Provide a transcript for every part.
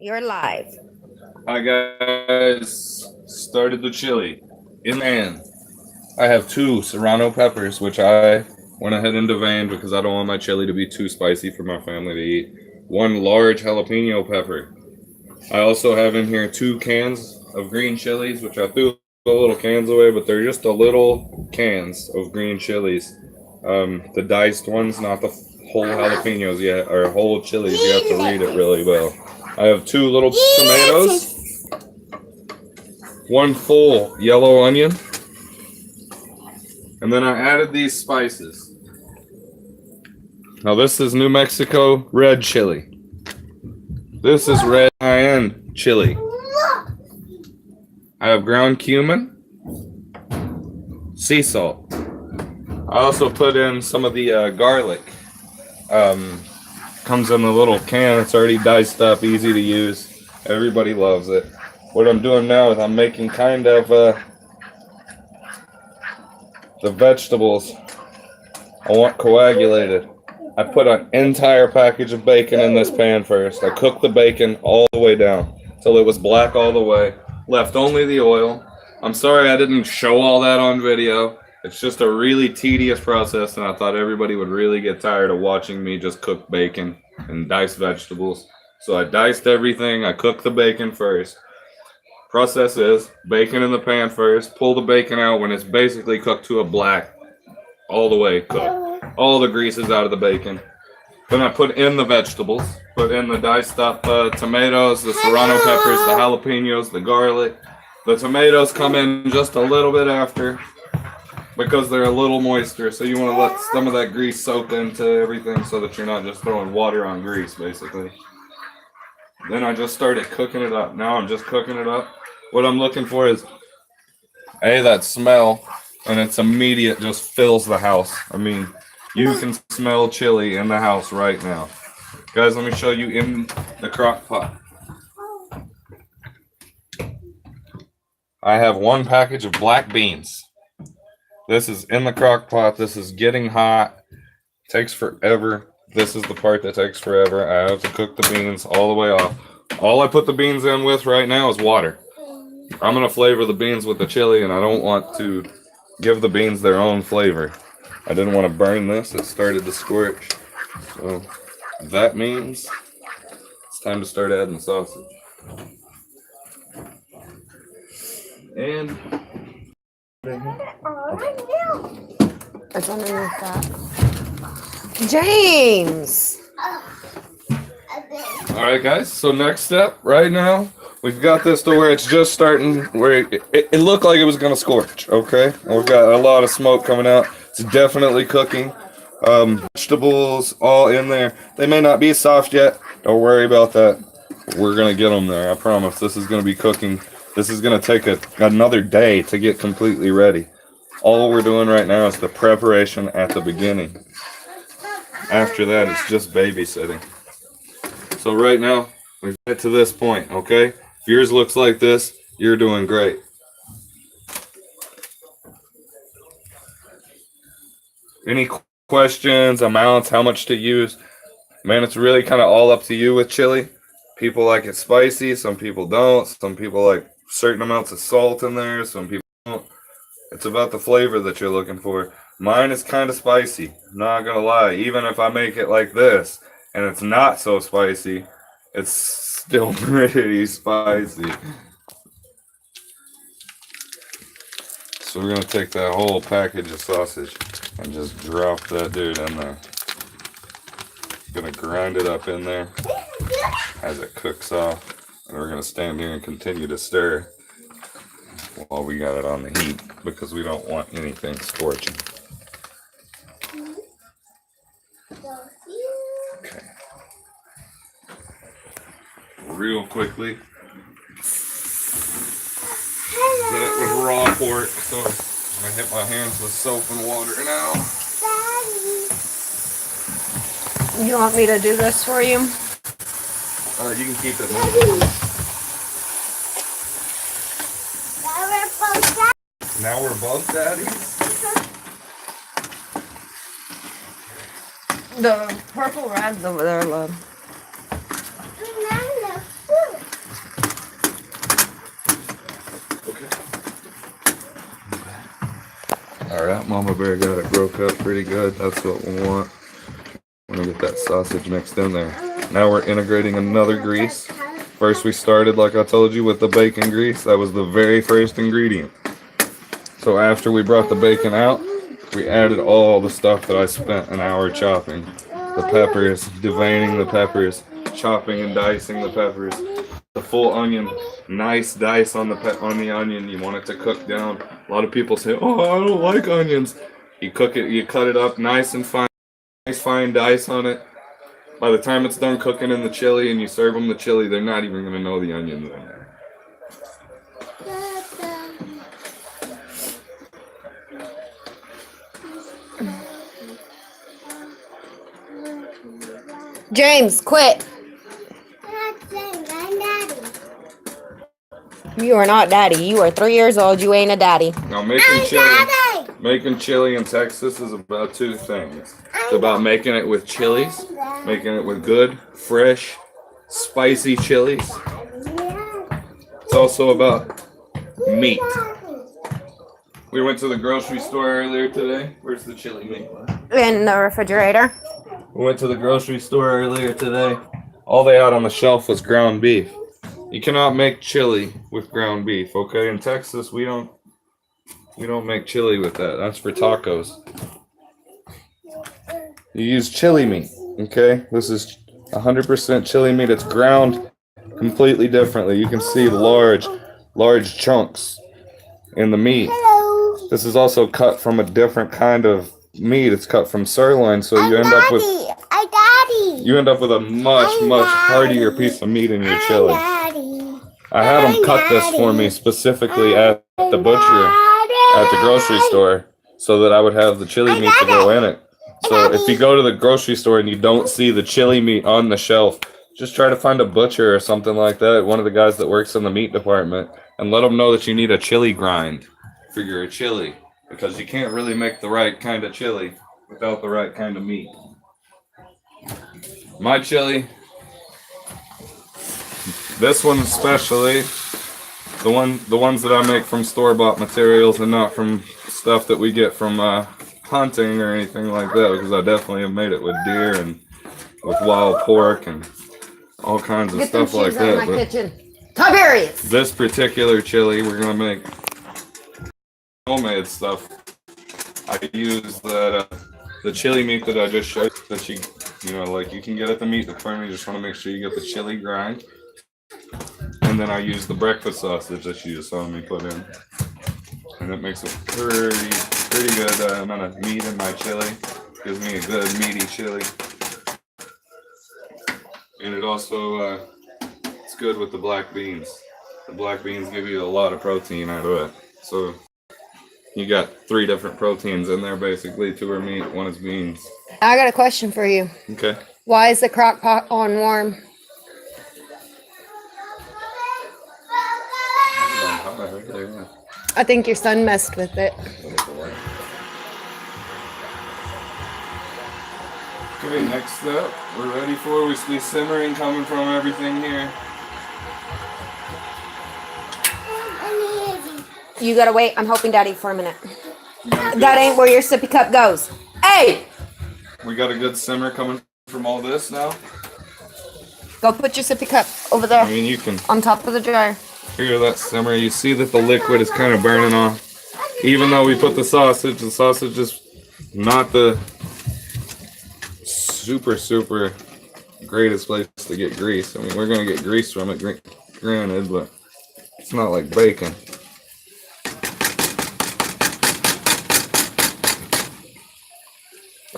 You're live. Hi guys, started the chili in pan. I have two serrano peppers, which I went ahead and deveined because I don't want my chili to be too spicy for my family to eat. One large jalapeno pepper. I also have in here 2 cans of green chilies, which I threw the little cans away, but they're just the little cans of green chilies. The diced ones, not the whole jalapenos yet, or whole chilies. You have to read it really well. I have 2 little tomatoes, one full yellow onion, and then I added these spices. Now this is New Mexico red chili. This is red cayenne chili. I have ground cumin, sea salt. I also put in some of the garlic. Comes in a little can. It's already diced up, easy to use. Everybody loves it. What I'm doing now is I'm making kind of the vegetables I want coagulated. I put an entire package of bacon in this pan first. I cooked the bacon all the way down till it was black all the way. Left only the oil. I'm sorry I didn't show all that on video. It's just a really tedious process, and I thought everybody would really get tired of watching me just cook bacon and dice vegetables. So I diced everything. I cooked the bacon first. Process is bacon in the pan first. Pull the bacon out when it's basically cooked to a black, all the way cooked. All the greases out of the bacon. Then I put in the vegetables. Put in the diced up tomatoes, the serrano peppers, the jalapenos, the garlic. The tomatoes come in just a little bit after because they're a little moister. So you want to let some of that grease soak into everything so that you're not just throwing water on grease, basically. Then I just started cooking it up. Now I'm just cooking it up. What I'm looking for is that smell, and it's immediate, just fills the house. I mean, you can smell chili in the house right now. Guys, let me show you in the crock pot. I have 1 package of black beans. This is in the crock pot. This is getting hot. Takes forever. This is the part that takes forever. I have to cook the beans all the way off. All I put the beans in with right now is water. I'm going to flavor the beans with the chili, and I don't want to give the beans their own flavor. I didn't want to burn this. It started to scorch. So that means it's time to start adding sausage. And It's underneath that. James! all right, guys. So next step, right now, we've got this to where it's just starting, where it looked like it was going to scorch, okay? And we've got a lot of smoke coming out. It's definitely cooking. Vegetables all in there. They may not be soft yet. Don't worry about that. We're going to get them there. I promise. This is going to be cooking. This is going to take another day to get completely ready. All we're doing right now is the preparation at the beginning. After that, it's just babysitting. So right now, we've got to this point, okay? If yours looks like this, you're doing great. Any questions, amounts, how much to use? Man, it's really kind of all up to you with chili. People like it spicy, some people don't. Some people like certain amounts of salt in there, some people don't. It's about the flavor that you're looking for. Mine is kind of spicy, not gonna lie. Even if I make it like this and it's not so spicy, it's still pretty spicy. So we're gonna take that whole package of sausage and just drop that dude in there. Gonna grind it up in there as it cooks off, and we're gonna stand here and continue to stir while we got it on the heat because we don't want anything scorching. Okay. Real quickly. Did it with raw pork, so I hit my hands with soap and water now. You want me to do this for you? You can keep it moving. Now we're both daddies? The purple rag's over there, love. All right, Mama Bear got it broke up pretty good. That's what we want. We're gonna get that sausage mixed in there. Now we're integrating another grease. First we started, like I told you, with the bacon grease. That was the very first ingredient. So after we brought the bacon out, we added all the stuff that I spent an hour chopping. The peppers, deveining the peppers, chopping and dicing the peppers. The full onion, nice dice on the onion. You want it to cook down. A lot of people say, "Oh, I don't like onions." You cook it, you cut it up nice and fine, nice fine dice on it. By the time it's done cooking in the chili and you serve them the chili, they're not even gonna know the onions in there. James, quit. You are not daddy. You are 3 years old. You ain't a daddy. Now making chili in Texas is about two things. It's about making it with chilies, making it with good, fresh, spicy chilies. It's also about meat. We went to the grocery store earlier today. Where's the chili meat? In the refrigerator. We went to the grocery store earlier today. All they had on the shelf was ground beef. You cannot make chili with ground beef, okay? In Texas, we don't make chili with that. That's for tacos. You use chili meat, okay? This is 100% chili meat. It's ground completely differently. You can see large chunks in the meat. This is also cut from a different kind of meat. It's cut from sirloin, so you end up with a much heartier piece of meat in your chili. I had them cut this for me specifically at the butcher at the grocery store so that I would have the chili meat to go in it. So if you go to the grocery store and you don't see the chili meat on the shelf, just try to find a butcher or something like that, one of the guys that works in the meat department, and let them know that you need a chili grind for your chili, because you can't really make the right kind of chili without the right kind of meat. My chili, this one especially, the ones that I make from store-bought materials and not from stuff that we get from hunting or anything like that, because I definitely have made it with deer and with wild pork and all kinds of stuff like that. But kitchen. Tiberius. This particular chili, we're gonna make homemade stuff. I use that the chili meat that I just showed that you can get at the meat department. You just want to make sure you get the chili grind. And then I use the breakfast sausage that you just saw me put in. And it makes a pretty good amount of meat in my chili. Gives me a good meaty chili. And it also, it's good with the black beans. The black beans give you a lot of protein out of it. So you got 3 different proteins in there basically. 2 are meat, 1 is beans. I got a question for you. Okay. Why is the crock pot on warm? I think your son messed with it. Okay, next up, we're ready for we see simmering coming from everything here. You gotta wait. I'm helping Daddy for a minute. That ain't where your sippy cup goes. Hey! We got a good simmer coming from all this now. Go put your sippy cup over there. I mean, you can on top of the dryer. Hear that simmer. You see that the liquid is kind of burning off. Even though we put the sausage is not the super greatest place to get grease. I mean, we're going to get grease from it, granted, but it's not like bacon.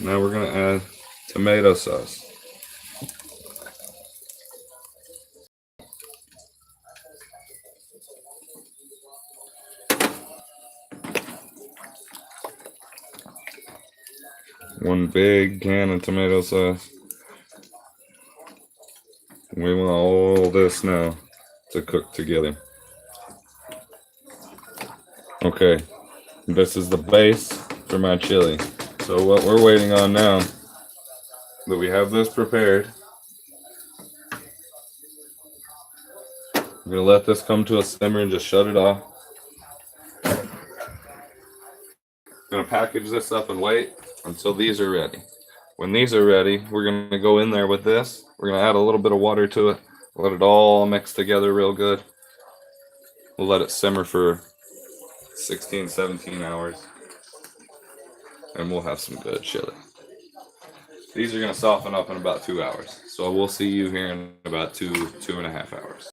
Now we're going to add tomato sauce. One big can of tomato sauce. We want all this now to cook together. Okay, this is the base for my chili. So what we're waiting on now, that we have this prepared, we're gonna let this come to a simmer and just shut it off. Gonna package this up and wait until these are ready. When these are ready, we're gonna go in there with this. We're gonna add a little bit of water to it. Let it all mix together real good. We'll let it simmer for 16, 17 hours. And we'll have some good chili. These are gonna soften up in about 2 hours. So we'll see you here in about 2.5 hours.